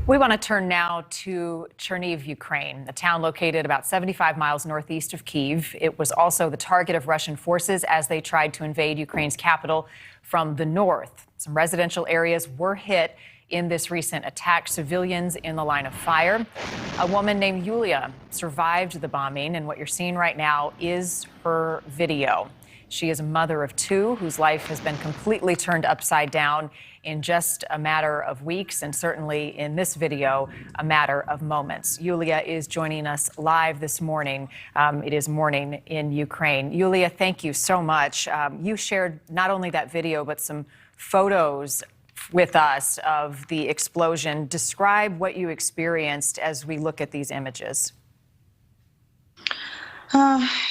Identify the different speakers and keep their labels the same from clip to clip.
Speaker 1: We want to turn now to Chernihiv, Ukraine, a town located about 75 miles northeast of Kyiv. It was also the target of Russian forces as they tried to invade Ukraine's capital from the north. Some residential areas were hit in this recent attack, civilians in the line of fire. A woman named Yulia survived the bombing, and what you're seeing right now is her video. She is a mother of two whose life has been completely turned upside down in just a matter of weeks, and certainly in this video, a matter of moments. Yulia is joining us live this morning. It is morning in Ukraine. Yulia, thank you so much. You shared not only that video, but some photos with us of the explosion. Describe what you experienced as we look at these images.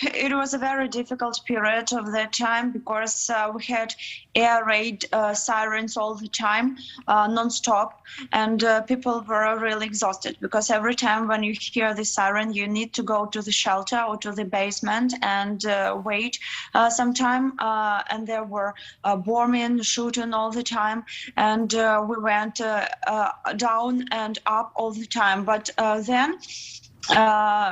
Speaker 2: It was a very difficult period of that time because we had air raid sirens all the time, non-stop, and people were really exhausted because every time when you hear the siren, you need to go to the shelter or to the basement and wait some time. And there were bombing, shooting all the time, and we went down and up all the time. But then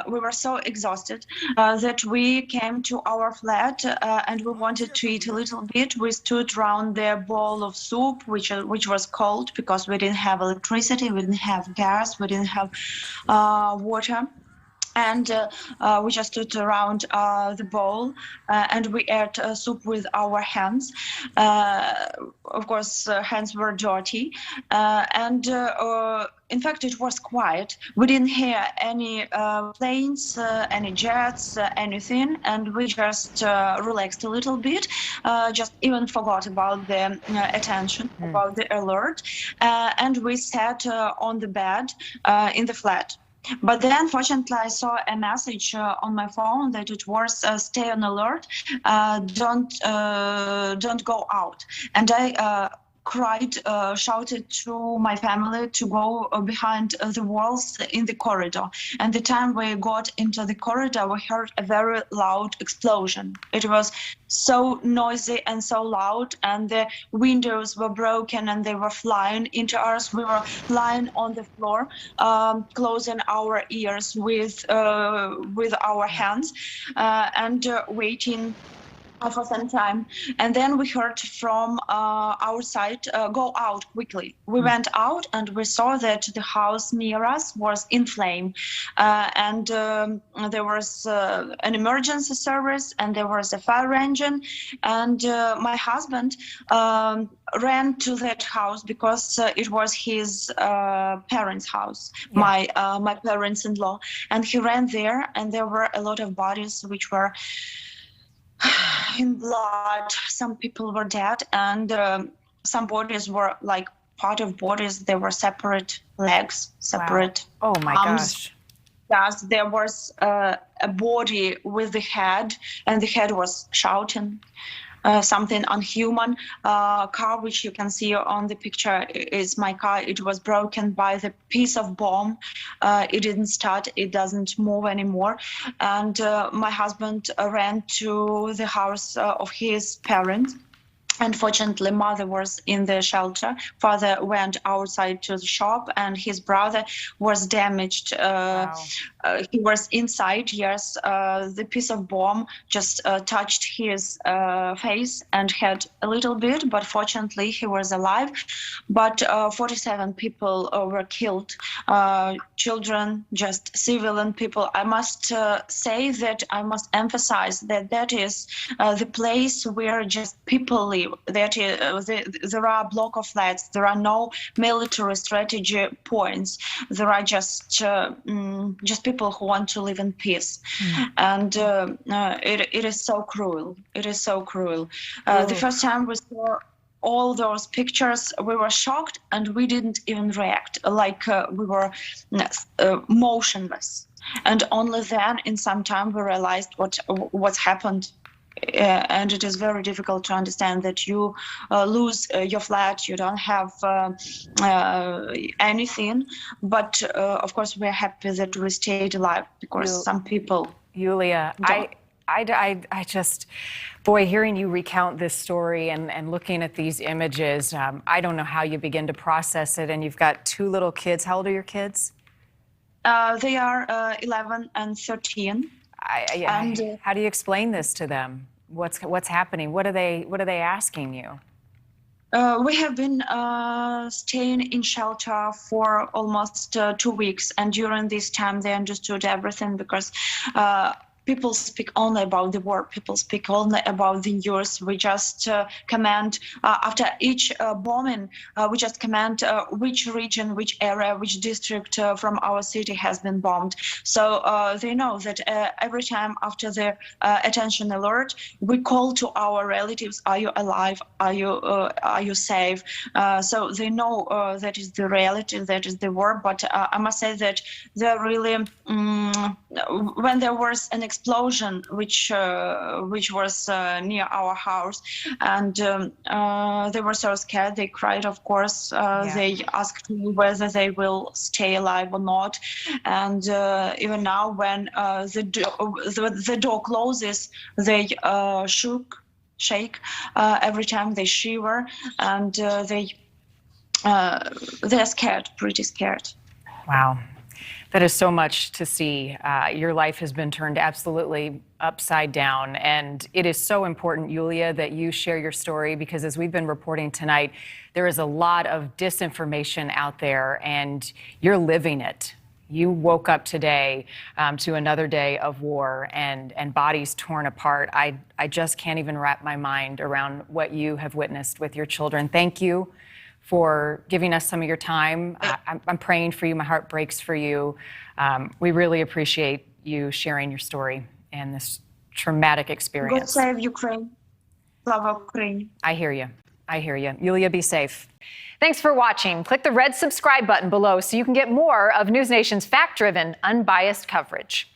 Speaker 2: we were so exhausted that we came to our flat and we wanted to eat a little bit. We stood around their bowl of soup, which was cold because we didn't have electricity, we didn't have gas, we didn't have water. And we just stood around the bowl and we ate soup with our hands. Of course, hands were dirty. In fact, it was quiet. We didn't hear any planes, any jets, anything. And we just relaxed a little bit, just even forgot about the attention, about the alert. And we sat on the bed in the flat. But then, fortunately, I saw a message on my phone that it was "Stay on alert, don't go out." And I cried, shouted to my family to go behind the walls in the corridor. And the time we got into the corridor, we heard a very loud explosion. It was so noisy and so loud, and the windows were broken and they were flying into us. We were lying on the floor, closing our ears with our hands and waiting for some time. And then we heard from outside, go out quickly. We went out and we saw that the house near us was in flame. And there was an emergency service and there was a fire engine. And my husband ran to that house because it was his parents' house, my parents-in-law. And he ran there and there were a lot of bodies which were in blood. Some people were dead, and some bodies were like part of bodies. There were separate legs, separate
Speaker 1: Oh my
Speaker 2: arms.
Speaker 1: gosh.
Speaker 2: Yes, there was a body with the head, and the head was shouting something unhuman. Car, which you can see on the picture, is my car. It was broken by the piece of bomb. It didn't start. It doesn't move anymore. And my husband ran to the house of his parents. Unfortunately, mother was in the shelter. Father went outside to the shop, and his brother was damaged. He was inside. Yes, the piece of bomb just touched his face and head a little bit, but fortunately he was alive. But 47 people were killed. Children, just civilian people. I must say that I must emphasize that that is the place where just people live. That is, there are a block of flats. There are no military strategy points. There are just people who want to live in peace. And it is so cruel. It is so cruel. The first time we saw all those pictures, we were shocked and we didn't even react, like we were motionless. And only then, in some time, we realized what's happened. And it is very difficult to understand that you lose your flat, you don't have anything. But of course, we're happy that we stayed alive because some people.
Speaker 1: Yulia, I just, boy, hearing you recount this story and looking at these images, I don't know how you begin to process it. And you've got two little kids. How old are your kids?
Speaker 2: They are 11 and 13.
Speaker 1: How do you explain this to them? What's happening? What are they asking you?
Speaker 2: We have been staying in shelter for almost 2 weeks, and during this time they understood everything because people speak only about the war. People speak only about the news. We just command after each bombing. We just command which region, which area, which district from our city has been bombed. So they know that every time after the attention alert, we call to our relatives: "Are you alive? Are you safe?" So they know that is the reality, that is the war. But I must say that they're really when there was an explosion which was near our house, and they were so scared. They cried, of course. They asked me whether they will stay alive or not. And even now, when the door closes, they shake every time. They shiver, and they're scared, pretty scared.
Speaker 1: Wow. That is so much to see. Your life has been turned absolutely upside down. And it is so important, Yulia, that you share your story, because as we've been reporting tonight, there is a lot of disinformation out there and you're living it. You woke up today to another day of war and bodies torn apart. I just can't even wrap my mind around what you have witnessed with your children. Thank you for giving us some of your time. I'm praying for you. My heart breaks for you. We really appreciate you sharing your story and this traumatic experience.
Speaker 2: God save Ukraine. Slava Ukraine.
Speaker 1: I hear you. I hear you. Yulia, be safe. Thanks for watching. Click the red subscribe button below so you can get more of NewsNation's fact-driven, unbiased coverage.